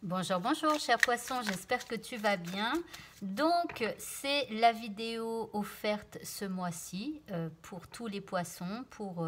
Bonjour, bonjour, cher poisson, j'espère que tu vas bien. Donc, c'est la vidéo offerte ce mois-ci pour tous les poissons, pour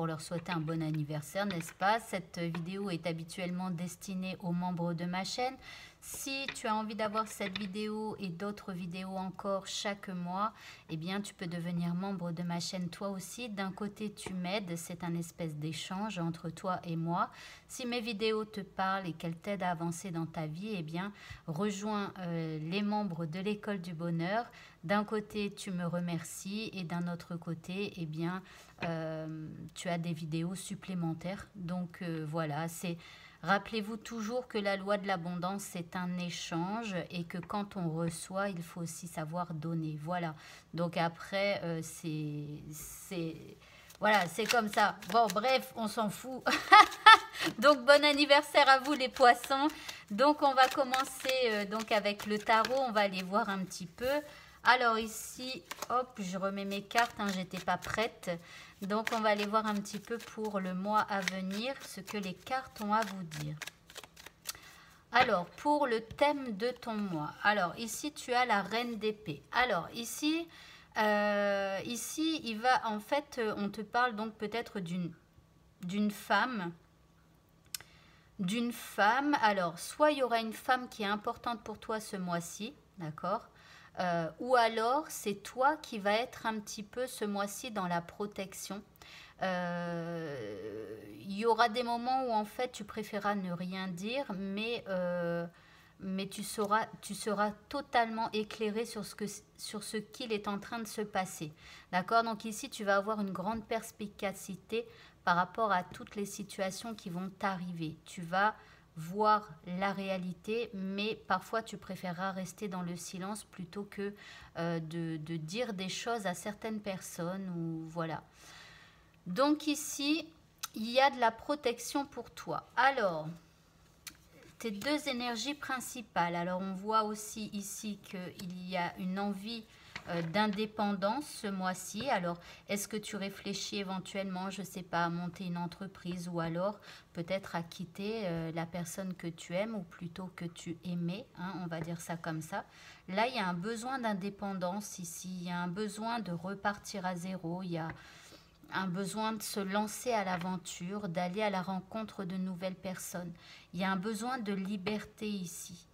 leur souhaiter un bon anniversaire, n'est-ce pas? Cette vidéo est habituellement destinée aux membres de ma chaîne. Si tu as envie d'avoir cette vidéo et d'autres vidéos encore chaque mois, eh bien, tu peux devenir membre de ma chaîne toi aussi. D'un côté, tu m'aides, c'est un espèce d'échange entre toi et moi. Si mes vidéos te parlent et qu'elles t'aident à avancer dans ta vie, eh bien, rejoins les membres de l'école du bonheur. D'un côté, tu me remercies et d'un autre côté, eh bien, tu as des vidéos supplémentaires. Donc voilà, c'est... Rappelez-vous toujours que la loi de l'abondance, c'est un échange et que quand on reçoit, il faut aussi savoir donner. Voilà. Donc après, voilà, c'est comme ça. Bon, bref, on s'en fout. Donc, bon anniversaire à vous les poissons. Donc, on va commencer donc avec le tarot. On va aller voir un petit peu. Alors ici, hop, je remets mes cartes. J'étais pas prête. Donc, on va aller voir un petit peu pour le mois à venir, ce que les cartes ont à vous dire. Alors, pour le thème de ton mois. Alors, ici, tu as la reine d'épée. Alors, ici, il va, en fait, on te parle donc peut-être d'une femme. Alors, soit il y aura une femme qui est importante pour toi ce mois-ci, d'accord? Ou alors, c'est toi qui vas être un petit peu ce mois-ci dans la protection. Il y aura des moments où en fait tu préféreras ne rien dire, mais tu seras totalement éclairé sur ce qu'il est en train de se passer. D'accord? Donc ici, tu vas avoir une grande perspicacité par rapport à toutes les situations qui vont t'arriver. Tu vas voir la réalité, mais parfois tu préféreras rester dans le silence plutôt que de dire des choses à certaines personnes ou voilà. Donc ici, il y a de la protection pour toi. Alors, tes deux énergies principales. Alors, on voit aussi ici qu'il y a une envie d'indépendance ce mois-ci. Alors, est-ce que tu réfléchis éventuellement, je ne sais pas, à monter une entreprise ou alors peut-être à quitter la personne que tu aimes ou plutôt que tu aimais, on va dire ça comme ça. Là, il y a un besoin d'indépendance ici, il y a un besoin de repartir à zéro, il y a un besoin de se lancer à l'aventure, d'aller à la rencontre de nouvelles personnes. Il y a un besoin de liberté ici.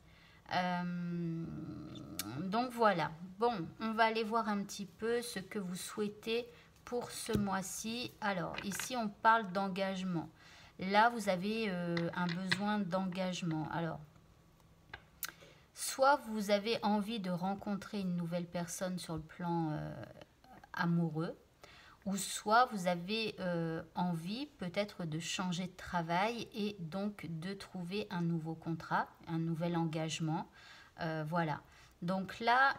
Donc voilà. Bon, on va aller voir un petit peu ce que vous souhaitez pour ce mois-ci. Alors, ici, on parle d'engagement. Là, vous avez un besoin d'engagement. Alors, soit vous avez envie de rencontrer une nouvelle personne sur le plan amoureux, ou soit vous avez envie peut-être de changer de travail et donc de trouver un nouveau contrat, un nouvel engagement. Voilà. Donc là,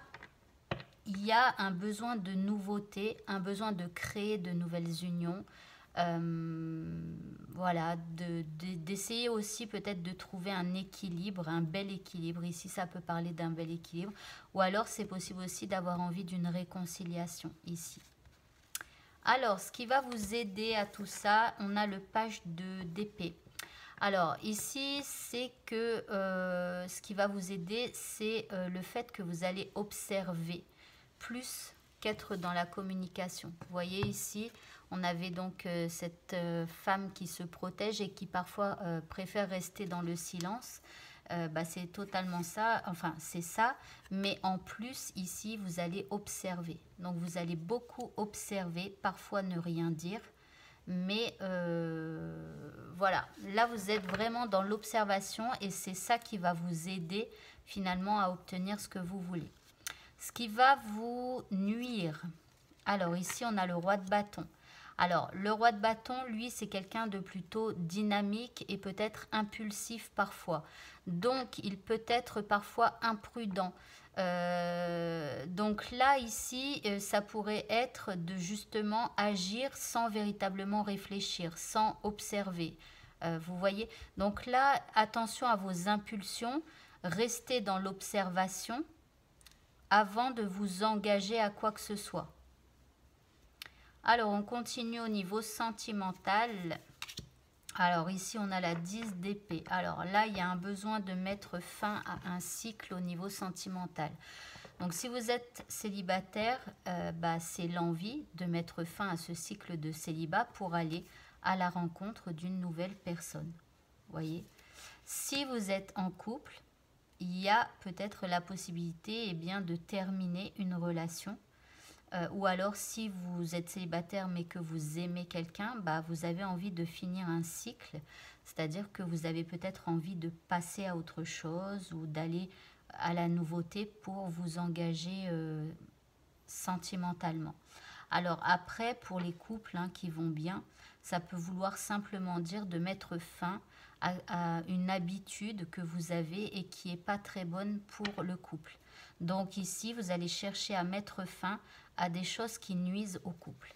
il y a un besoin de nouveauté, un besoin de créer de nouvelles unions. Voilà, d'essayer aussi peut-être de trouver un équilibre, un bel équilibre. Ici, ça peut parler d'un bel équilibre. Ou alors, c'est possible aussi d'avoir envie d'une réconciliation ici. Alors, ce qui va vous aider à tout ça, on a le page d'épée. Alors, ici, c'est que ce qui va vous aider, c'est le fait que vous allez observer plus qu'être dans la communication. Vous voyez ici, on avait donc cette femme qui se protège et qui parfois préfère rester dans le silence. C'est totalement ça, enfin c'est ça, mais en plus ici vous allez observer, donc vous allez beaucoup observer, parfois ne rien dire, mais voilà, là vous êtes vraiment dans l'observation et c'est ça qui va vous aider finalement à obtenir ce que vous voulez. Ce qui va vous nuire, alors ici on a le roi de bâton. Alors, le roi de bâton, lui, c'est quelqu'un de plutôt dynamique et peut-être impulsif parfois. Donc, il peut être parfois imprudent. Donc là, ici, ça pourrait être de justement agir sans véritablement réfléchir, sans observer. Vous voyez? Donc là, attention à vos impulsions. Restez dans l'observation avant de vous engager à quoi que ce soit. Alors, on continue au niveau sentimental. Alors ici, on a la 10 d'épée. Alors là, il y a un besoin de mettre fin à un cycle au niveau sentimental. Donc si vous êtes célibataire, c'est l'envie de mettre fin à ce cycle de célibat pour aller à la rencontre d'une nouvelle personne. Voyez. Si vous êtes en couple, il y a peut-être la possibilité de terminer une relation. Ou alors si vous êtes célibataire mais que vous aimez quelqu'un, vous avez envie de finir un cycle, c'est-à-dire que vous avez peut-être envie de passer à autre chose ou d'aller à la nouveauté pour vous engager sentimentalement. Alors après, pour les couples qui vont bien, ça peut vouloir simplement dire de mettre fin à une habitude que vous avez et qui n'est pas très bonne pour le couple. Donc ici, vous allez chercher à mettre fin à des choses qui nuisent au couple.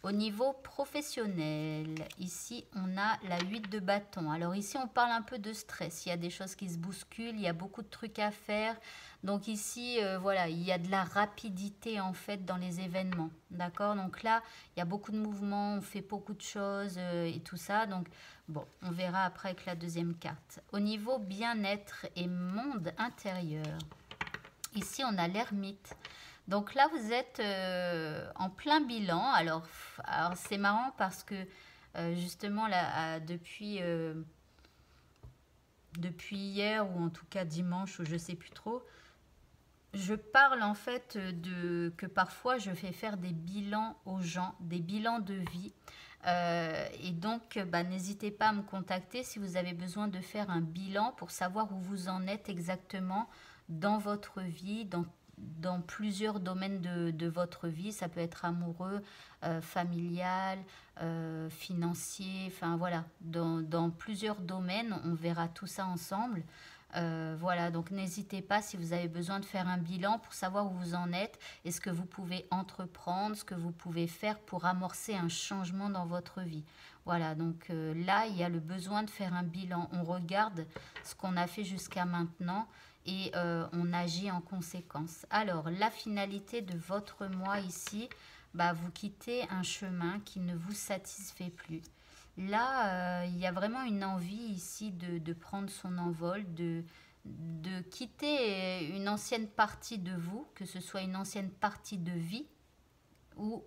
Au niveau professionnel, ici, on a la 8 de bâton. Alors ici, on parle un peu de stress. Il y a des choses qui se bousculent, il y a beaucoup de trucs à faire. Donc ici, voilà, il y a de la rapidité en fait dans les événements. D'accord? Donc là, il y a beaucoup de mouvements, on fait beaucoup de choses et tout ça. Donc bon, on verra après avec la deuxième carte. Au niveau bien-être et monde intérieur, ici, on a l'ermite. Donc là, vous êtes en plein bilan. Alors c'est marrant parce que justement, là, depuis hier, ou en tout cas dimanche, ou je ne sais plus trop, je parle en fait que parfois je fais faire des bilans aux gens, des bilans de vie. Et donc, n'hésitez pas à me contacter si vous avez besoin de faire un bilan pour savoir où vous en êtes exactement dans votre vie, dans plusieurs domaines de votre vie. Ça peut être amoureux, familial, financier, enfin voilà, dans plusieurs domaines. On verra tout ça ensemble. Voilà, donc n'hésitez pas si vous avez besoin de faire un bilan pour savoir où vous en êtes et ce que vous pouvez entreprendre, ce que vous pouvez faire pour amorcer un changement dans votre vie. Voilà, donc là, il y a le besoin de faire un bilan. On regarde ce qu'on a fait jusqu'à maintenant et on agit en conséquence. Alors, la finalité de votre mois ici, vous quittez un chemin qui ne vous satisfait plus. Là, il y a vraiment une envie ici de prendre son envol, de quitter une ancienne partie de vous, que ce soit une ancienne partie de vie ou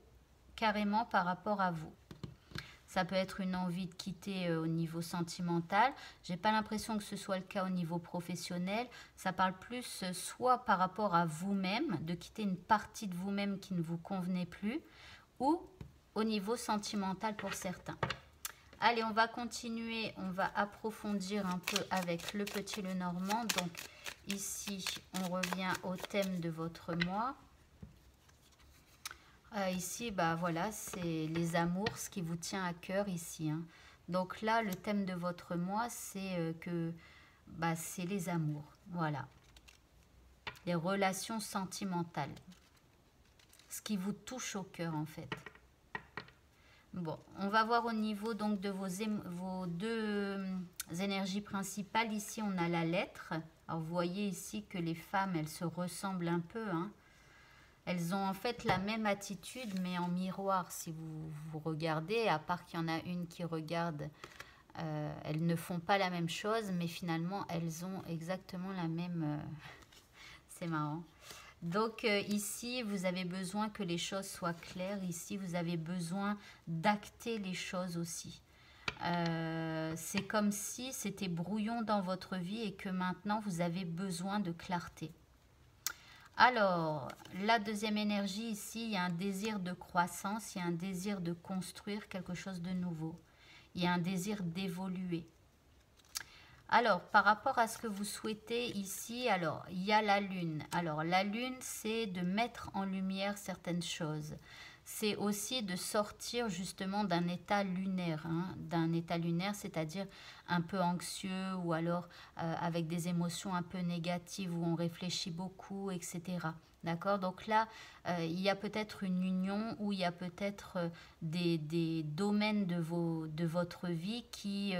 carrément par rapport à vous. Ça peut être une envie de quitter au niveau sentimental. Je n'ai pas l'impression que ce soit le cas au niveau professionnel. Ça parle plus soit par rapport à vous-même, de quitter une partie de vous-même qui ne vous convenait plus, ou au niveau sentimental pour certains. Allez, on va continuer, on va approfondir un peu avec le petit Lenormand. Donc ici, on revient au thème de votre mois. Ici, voilà, c'est les amours, ce qui vous tient à cœur ici. Donc là, le thème de votre mois, c'est c'est les amours, voilà. Les relations sentimentales. Ce qui vous touche au cœur, en fait. Bon, on va voir au niveau donc de vos deux énergies principales. Ici, on a la lettre. Alors, vous voyez ici que les femmes, elles se ressemblent un peu. Elles ont en fait la même attitude, mais en miroir. Si vous regardez, à part qu'il y en a une qui regarde, elles ne font pas la même chose, mais finalement, elles ont exactement la même... C'est marrant. Donc ici, vous avez besoin que les choses soient claires. Ici, vous avez besoin d'acter les choses aussi. C'est comme si c'était brouillon dans votre vie et que maintenant, vous avez besoin de clarté. Alors, la deuxième énergie ici, il y a un désir de croissance, il y a un désir de construire quelque chose de nouveau. Il y a un désir d'évoluer. Alors, par rapport à ce que vous souhaitez ici, alors, il y a la lune. Alors, la lune, c'est de mettre en lumière certaines choses. C'est aussi de sortir justement d'un état lunaire. D'un état lunaire, c'est-à-dire un peu anxieux ou alors avec des émotions un peu négatives où on réfléchit beaucoup, etc. D'accord? Donc là, il y a peut-être une union où il y a peut-être des domaines de votre vie qui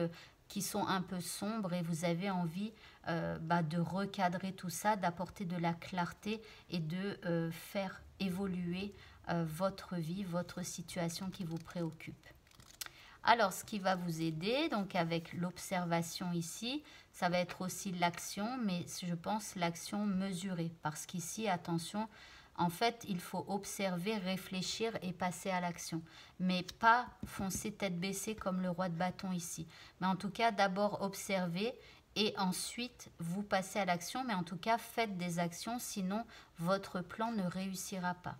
sont un peu sombres et vous avez envie de recadrer tout ça, d'apporter de la clarté et de faire évoluer votre vie, votre situation qui vous préoccupe. Alors, ce qui va vous aider, donc avec l'observation ici, ça va être aussi l'action, mais je pense l'action mesurée. Parce qu'ici, attention, en fait, il faut observer, réfléchir et passer à l'action. Mais pas foncer tête baissée comme le roi de bâton ici. Mais en tout cas, d'abord observer et ensuite vous passez à l'action. Mais en tout cas, faites des actions, sinon votre plan ne réussira pas.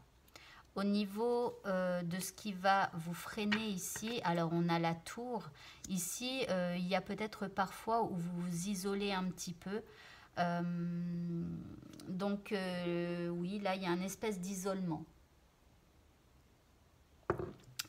Au niveau de ce qui va vous freiner ici, alors on a la tour. Ici, il y a peut-être parfois où vous vous isolez un petit peu. Donc, oui, là, il y a une espèce d'isolement.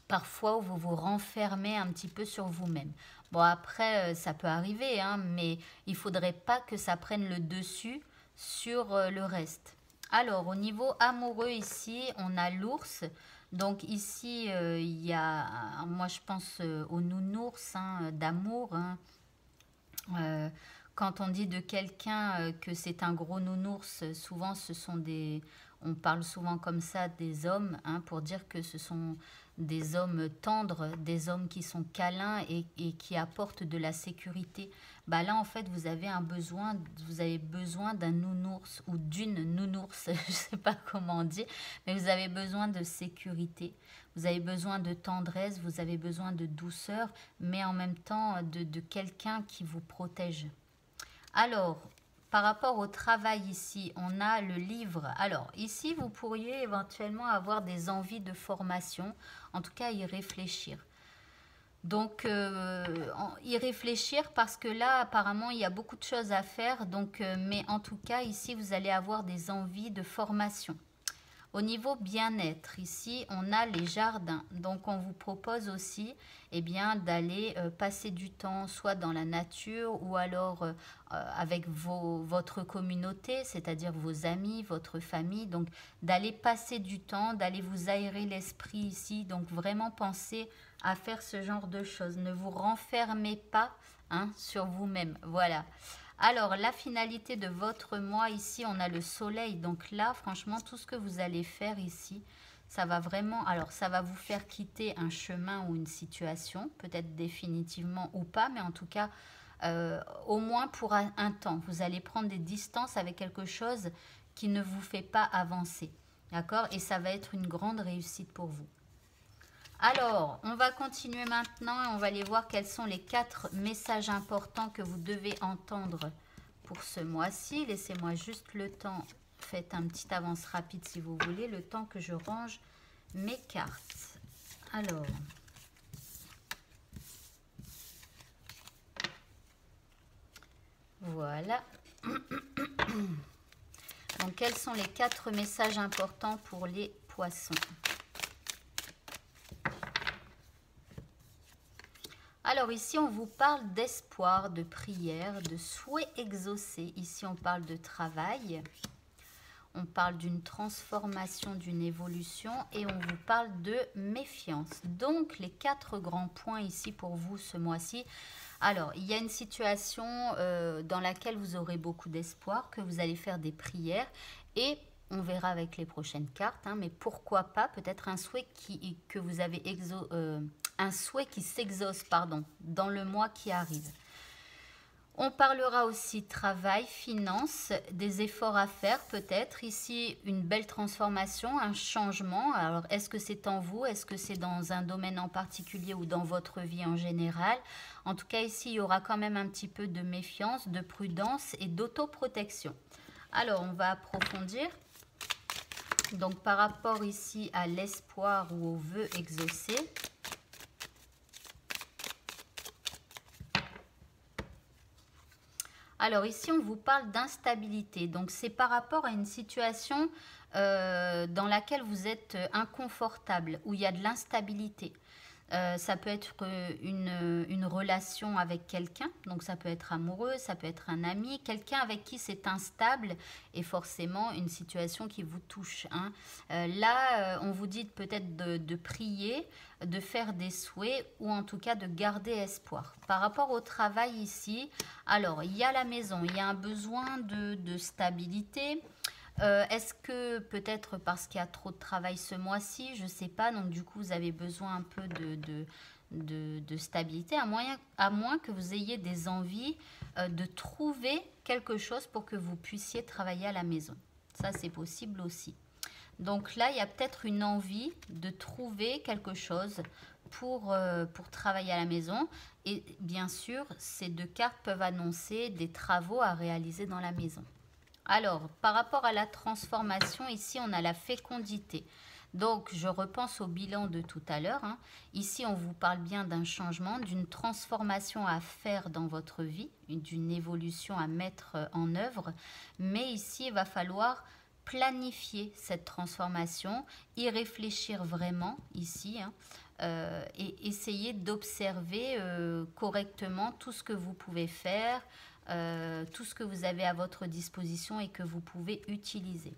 Parfois, où vous vous renfermez un petit peu sur vous-même. Bon, après, ça peut arriver, hein, mais il ne faudrait pas que ça prenne le dessus sur le reste. Alors, au niveau amoureux, ici, on a l'ours. Donc, ici, il y a, moi, je pense au nounours hein, d'amour. Hein. Quand on dit de quelqu'un que c'est un gros nounours, souvent, ce sont des... On parle souvent comme ça des hommes, hein, pour dire que ce sont des hommes tendres, des hommes qui sont câlins et qui apportent de la sécurité. Bah là, en fait, vous avez besoin d'un nounours ou d'une nounours, je ne sais pas comment on dit, mais vous avez besoin de sécurité, vous avez besoin de tendresse, vous avez besoin de douceur, mais en même temps de quelqu'un qui vous protège. Alors, par rapport au travail ici, on a le livre. Alors, ici, vous pourriez éventuellement avoir des envies de formation, en tout cas y réfléchir. Donc, y réfléchir parce que là, apparemment, il y a beaucoup de choses à faire. Donc, mais en tout cas, ici, vous allez avoir des envies de formation. Au niveau bien-être, ici, on a les jardins. Donc, on vous propose aussi eh bien, d'aller passer du temps soit dans la nature ou alors avec votre communauté, c'est-à-dire vos amis, votre famille. Donc, d'aller passer du temps, d'aller vous aérer l'esprit ici. Donc, vraiment penser à faire ce genre de choses. Ne vous renfermez pas hein, sur vous-même. Voilà. Alors, la finalité de votre mois, ici, on a le soleil. Donc là, franchement, tout ce que vous allez faire ici, ça va vraiment... Alors, ça va vous faire quitter un chemin ou une situation, peut-être définitivement ou pas, mais en tout cas, au moins pour un temps. Vous allez prendre des distances avec quelque chose qui ne vous fait pas avancer. D'accord? Et ça va être une grande réussite pour vous. Alors, on va continuer maintenant et on va aller voir quels sont les 4 messages importants que vous devez entendre pour ce mois-ci. Laissez-moi juste le temps, faites un petit avance rapide si vous voulez, le temps que je range mes cartes. Alors, voilà. Donc, quels sont les 4 messages importants pour les poissons ? Alors ici, on vous parle d'espoir, de prière, de souhait exaucé. Ici, on parle de travail. On parle d'une transformation, d'une évolution et on vous parle de méfiance. Donc, les 4 grands points ici pour vous ce mois-ci. Alors, il y a une situation dans laquelle vous aurez beaucoup d'espoir, que vous allez faire des prières et on verra avec les prochaines cartes, hein, mais pourquoi pas peut-être un souhait que vous avez un souhait qui s'exauce dans le mois qui arrive. On parlera aussi travail, finances, des efforts à faire peut-être. Ici, une belle transformation, un changement. Alors, est-ce que c'est en vous? Est-ce que c'est dans un domaine en particulier ou dans votre vie en général? En tout cas, ici, il y aura quand même un petit peu de méfiance, de prudence et d'autoprotection. Alors, on va approfondir. Donc, par rapport ici à l'espoir ou au vœu exaucé, alors ici, on vous parle d'instabilité. Donc, c'est par rapport à une situation dans laquelle vous êtes inconfortable, où il y a de l'instabilité. Ça peut être une relation avec quelqu'un, donc ça peut être amoureux, ça peut être un ami, quelqu'un avec qui c'est instable et forcément une situation qui vous touche. Hein. Là, on vous dit peut-être de prier, de faire des souhaits ou en tout cas de garder espoir. Par rapport au travail ici, alors il y a la maison, il y a un besoin de stabilité. Est-ce que peut-être parce qu'il y a trop de travail ce mois-ci, je ne sais pas, donc du coup vous avez besoin un peu de stabilité, à moins que vous ayez des envies de trouver quelque chose pour que vous puissiez travailler à la maison. Ça, c'est possible aussi. Donc là, il y a peut-être une envie de trouver quelque chose pour travailler à la maison. Et bien sûr, ces deux cartes peuvent annoncer des travaux à réaliser dans la maison. Alors, par rapport à la transformation, ici, on a la fécondité. Donc, je repense au bilan de tout à l'heure. Hein. Ici, on vous parle bien d'un changement, d'une transformation à faire dans votre vie, d'une évolution à mettre en œuvre. Mais ici, il va falloir planifier cette transformation, y réfléchir vraiment ici, hein, et essayer d'observer correctement tout ce que vous pouvez faire, tout ce que vous avez à votre disposition et que vous pouvez utiliser.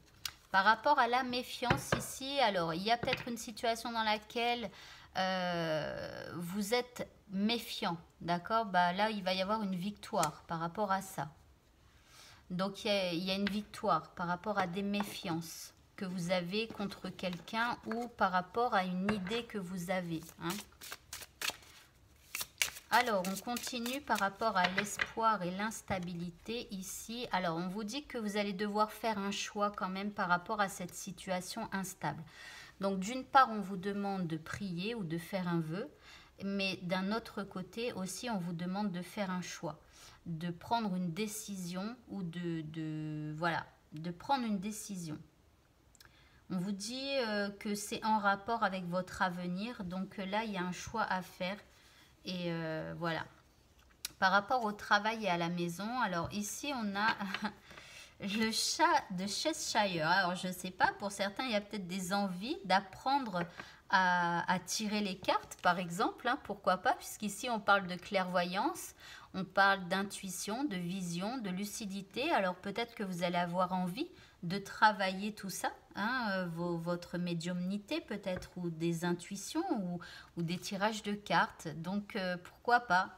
Par rapport à la méfiance ici, alors il y a peut-être une situation dans laquelle vous êtes méfiant, d'accord? Bah, là, il va y avoir une victoire par rapport à ça. Donc, il y a une victoire par rapport à des méfiances que vous avez contre quelqu'un ou par rapport à une idée que vous avez. Hein. Alors, on continue par rapport à l'espoir et l'instabilité ici. Alors, on vous dit que vous allez devoir faire un choix quand même par rapport à cette situation instable. Donc, d'une part, on vous demande de prier ou de faire un vœu, mais d'un autre côté aussi, on vous demande de faire un choix, de prendre une décision ou de prendre une décision. On vous dit que c'est en rapport avec votre avenir, donc là, il y a un choix à faire. Et voilà. Par rapport au travail et à la maison, alors ici on a le chat de Cheshire. Alors je ne sais pas, pour certains il y a peut-être des envies d'apprendre à tirer les cartes par exemple, hein, pourquoi pas, puisqu'ici on parle de clairvoyance, on parle d'intuition, de vision, de lucidité. Alors peut-être que vous allez avoir envie de travailler tout ça, hein, votre médiumnité peut-être, ou des intuitions, ou des tirages de cartes. Donc, pourquoi pas.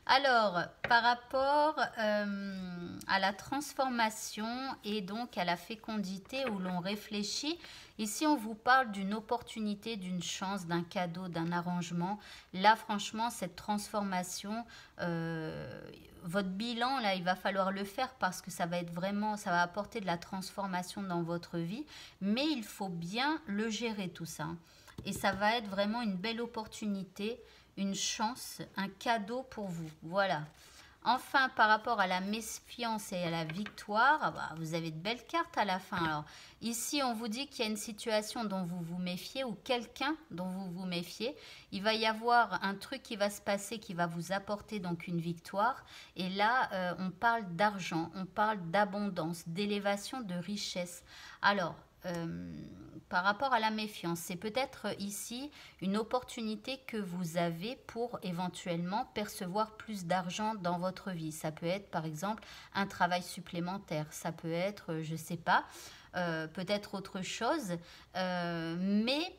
Alors, par rapport à la transformation et donc à la fécondité où l'on réfléchit, ici on vous parle d'une opportunité, d'une chance, d'un cadeau, d'un arrangement. Là, franchement, cette transformation, votre bilan, là, il va falloir le faire parce que ça va être vraiment, ça va apporter de la transformation dans votre vie. Mais il faut bien le gérer tout ça. Et ça va être vraiment une belle opportunité, une chance, un cadeau pour vous. Voilà. Enfin, par rapport à la méfiance et à la victoire, bah, vous avez de belles cartes à la fin. Alors, ici, on vous dit qu'il y a une situation dont vous vous méfiez ou quelqu'un dont vous vous méfiez. Il va y avoir un truc qui va se passer qui va vous apporter donc une victoire. Et là, on parle d'argent, on parle d'abondance, d'élévation, de richesse. Alors, par rapport à la méfiance, c'est peut-être ici une opportunité que vous avez pour éventuellement percevoir plus d'argent dans votre vie. Ça peut être par exemple un travail supplémentaire, ça peut être, je ne sais pas, peut-être autre chose, mais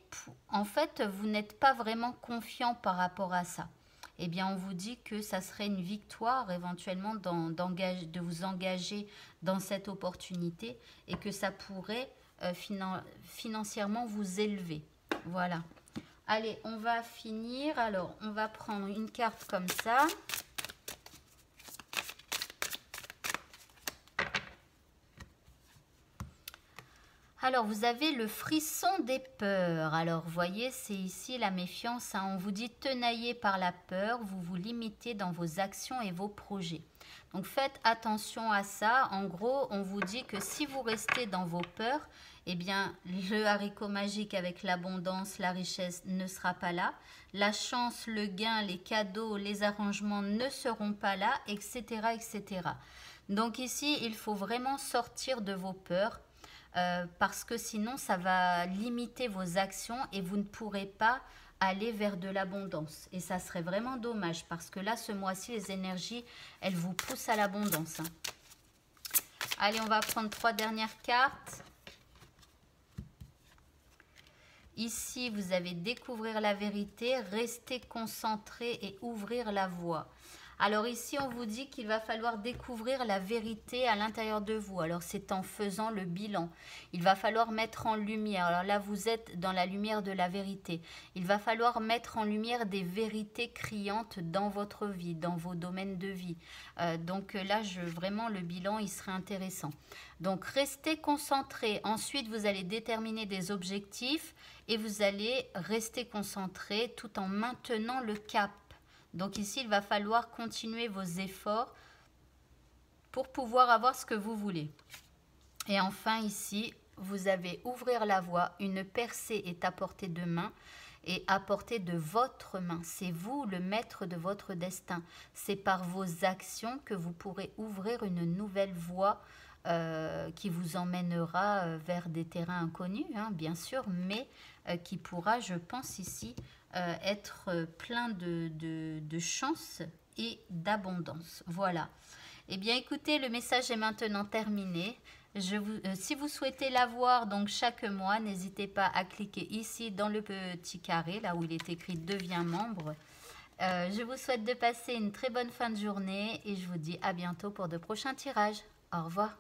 en fait vous n'êtes pas vraiment confiant par rapport à ça. Eh bien on vous dit que ça serait une victoire éventuellement de vous engager dans cette opportunité et que ça pourrait financièrement vous élever. Voilà. Allez, on va finir. Alors, on va prendre une carte comme ça. Alors, vous avez le frisson des peurs. Alors, vous voyez, c'est ici la méfiance. Hein. On vous dit tenaillé par la peur, vous vous limitez dans vos actions et vos projets. Donc, faites attention à ça. En gros, on vous dit que si vous restez dans vos peurs, eh bien, le haricot magique avec l'abondance, la richesse ne sera pas là. La chance, le gain, les cadeaux, les arrangements ne seront pas là, etc., etc. Donc ici, il faut vraiment sortir de vos peurs parce que sinon, ça va limiter vos actions et vous ne pourrez pas aller vers de l'abondance. Et ça serait vraiment dommage parce que là, ce mois-ci, les énergies, elles vous poussent à l'abondance. Hein. Allez, on va prendre 3 dernières cartes. Ici, vous avez découvrir la vérité, rester concentré et ouvrir la voie. Alors ici, on vous dit qu'il va falloir découvrir la vérité à l'intérieur de vous. Alors c'est en faisant le bilan. Il va falloir mettre en lumière. Alors là, vous êtes dans la lumière de la vérité. Il va falloir mettre en lumière des vérités criantes dans votre vie, dans vos domaines de vie. Donc là, vraiment, le bilan, il serait intéressant. Donc restez concentré. Ensuite, vous allez déterminer des objectifs et vous allez rester concentré tout en maintenant le cap. Donc ici, il va falloir continuer vos efforts pour pouvoir avoir ce que vous voulez. Et enfin ici, vous avez ouvrir la voie, une percée est à portée de main et à portée de votre main. C'est vous le maître de votre destin. C'est par vos actions que vous pourrez ouvrir une nouvelle voie qui vous emmènera vers des terrains inconnus, hein, bien sûr, mais qui pourra, je pense ici, être plein de chance et d'abondance. Voilà. Eh bien, écoutez, le message est maintenant terminé. Si vous souhaitez l'avoir donc chaque mois, n'hésitez pas à cliquer ici dans le petit carré, là où il est écrit « Deviens membre ». Je vous souhaite de passer une très bonne fin de journée et je vous dis à bientôt pour de prochains tirages. Au revoir.